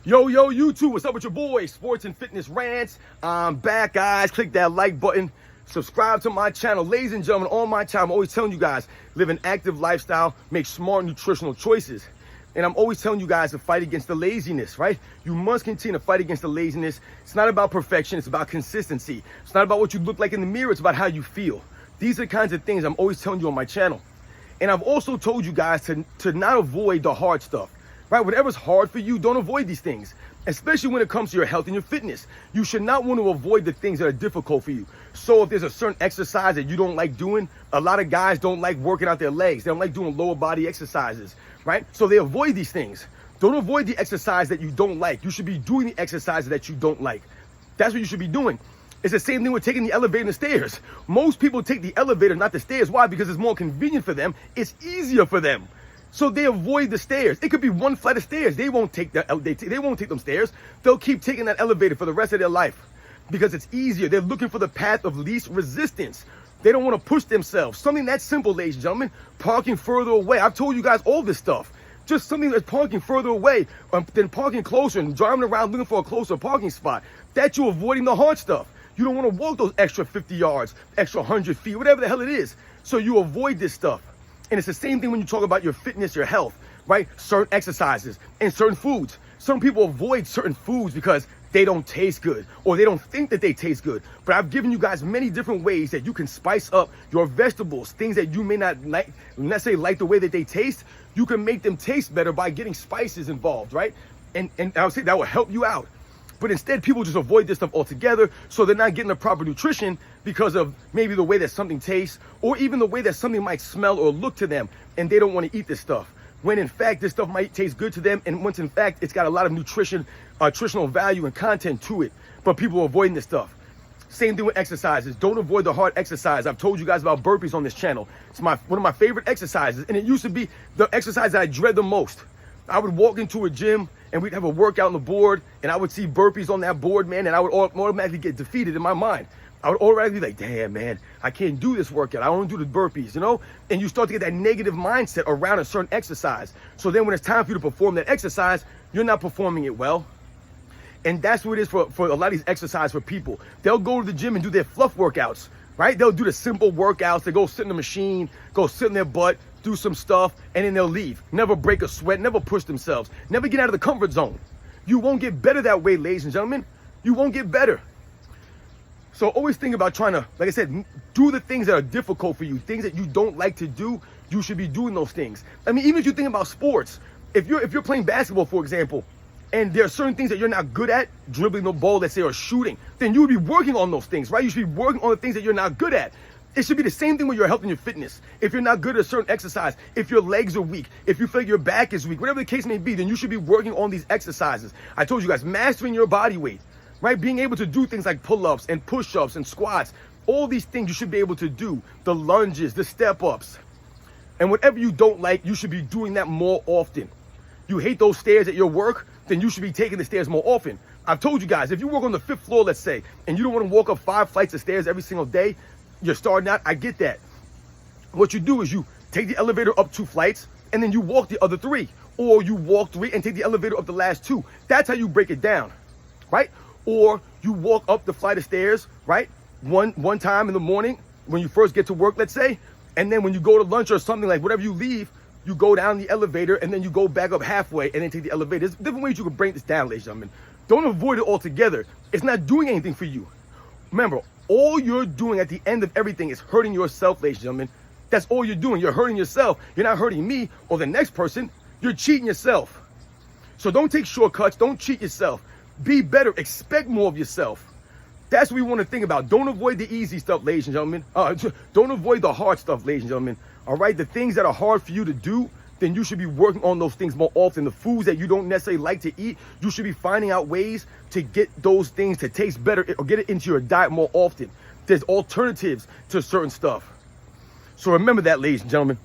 Yo, YouTube, what's up with your boy? Sports and Fitness Rants. I'm back, guys. Click that like button. Subscribe to my channel. Ladies and gentlemen, on my channel, I'm always telling you guys, live an active lifestyle, make smart nutritional choices. And I'm always telling you guys to fight against the laziness, right? You must continue to fight against the laziness. It's not about perfection. It's about consistency. It's not about what you look like in the mirror. It's about how you feel. These are the kinds of things I'm always telling you on my channel. And I've also told you guys to not avoid the hard stuff. Right? Whatever's hard for you, don't avoid these things, especially when it comes to your health and your fitness. You should not want to avoid the things that are difficult for you. So if there's a certain exercise that you don't like doing, a lot of guys don't like working out their legs. They don't like doing lower body exercises, right? So they avoid these things. Don't avoid the exercise that you don't like. You should be doing the exercises that you don't like. That's what you should be doing. It's the same thing with taking the elevator and the stairs. Most people take the elevator, not the stairs. Why? Because it's more convenient for them. It's easier for them. So they avoid the stairs. It could be one flight of stairs. They won't take they won't take them stairs. They'll keep taking that elevator for the rest of their life because it's easier. They're looking for the path of least resistance. They don't want to push themselves. Something that simple, ladies and gentlemen, parking further away. I've told you guys all this stuff. Just something that's parking further away than parking closer and driving around looking for a closer parking spot. That you're avoiding the hard stuff. You don't want to walk those extra 50 yards, extra 100 feet, whatever the hell it is. So you avoid this stuff. And it's the same thing when you talk about your fitness, your health, right? Certain exercises and certain foods. Some people avoid certain foods because they don't taste good or they don't think that they taste good. But I've given you guys many different ways that you can spice up your vegetables, things that you may not like, necessarily like the way that they taste. You can make them taste better by getting spices involved, right? And I would say that will help you out. But instead, people just avoid this stuff altogether, so they're not getting the proper nutrition because of maybe the way that something tastes or even the way that something might smell or look to them, and they don't want to eat this stuff. When in fact, this stuff might taste good to them, and once in fact, it's got a lot of nutritional value and content to it, but people are avoiding this stuff. Same thing with exercises. Don't avoid the hard exercise. I've told you guys about burpees on this channel. It's one of my favorite exercises, and it used to be the exercise that I dread the most. I would walk into a gym and we'd have a workout on the board and I would see burpees on that board, man, and I would automatically get defeated in my mind. I would automatically be like, damn, man, I can't do this workout. I don't do the burpees, you know? And you start to get that negative mindset around a certain exercise. So then when it's time for you to perform that exercise, you're not performing it well. And that's what it is for a lot of these exercises for people. They'll go to the gym and do their fluff workouts, right? They'll do the simple workouts. They go sit in the machine, go sit in their butt, do some stuff, and then they'll leave. Never break a sweat, never push themselves, never get out of the comfort zone. You won't get better that way, ladies and gentlemen. You won't get better. So always think about trying to, like I said, do the things that are difficult for you, things that you don't like to do. You should be doing those things. I mean, even if you think about sports, if you're playing basketball, for example, and there are certain things that you're not good at, dribbling the ball, let's say, or shooting, then you would be working on those things, right? You should be working on the things that you're not good at. It should be the same thing with your health and your fitness. If you're not good at a certain exercise, if your legs are weak, if you feel like your back is weak, whatever the case may be, then you should be working on these exercises. I told you guys, mastering your body weight, right? Being able to do things like pull-ups and push-ups and squats, all these things you should be able to do. The lunges, the step-ups. And whatever you don't like, you should be doing that more often. You hate those stairs at your work, then you should be taking the stairs more often. I've told you guys, if you work on the 5th floor, let's say, and you don't want to walk up 5 flights of stairs every single day, you're starting out, I get that. What you do is you take the elevator up 2 flights and then you walk the other 3. Or you walk 3 and take the elevator up the last 2. That's how you break it down, right? Or you walk up the flight of stairs, right? One time in the morning when you first get to work, let's say, and then when you go to lunch or something, like whatever you leave, you go down the elevator and then you go back up halfway and then take the elevator. There's different ways you can break this down, ladies and gentlemen. Don't avoid it altogether. It's not doing anything for you. Remember, all you're doing at the end of everything is hurting yourself, ladies and gentlemen. That's all you're doing. You're hurting yourself. You're not hurting me or the next person. You're cheating yourself. So don't take shortcuts. Don't cheat yourself. Be better. Expect more of yourself. That's what we want to think about. Don't avoid the easy stuff, ladies and gentlemen. Don't avoid the hard stuff, ladies and gentlemen. All right? The things that are hard for you to do, then you should be working on those things more often. The foods that you don't necessarily like to eat, you should be finding out ways to get those things to taste better or get it into your diet more often. There's alternatives to certain stuff. So remember that, ladies and gentlemen.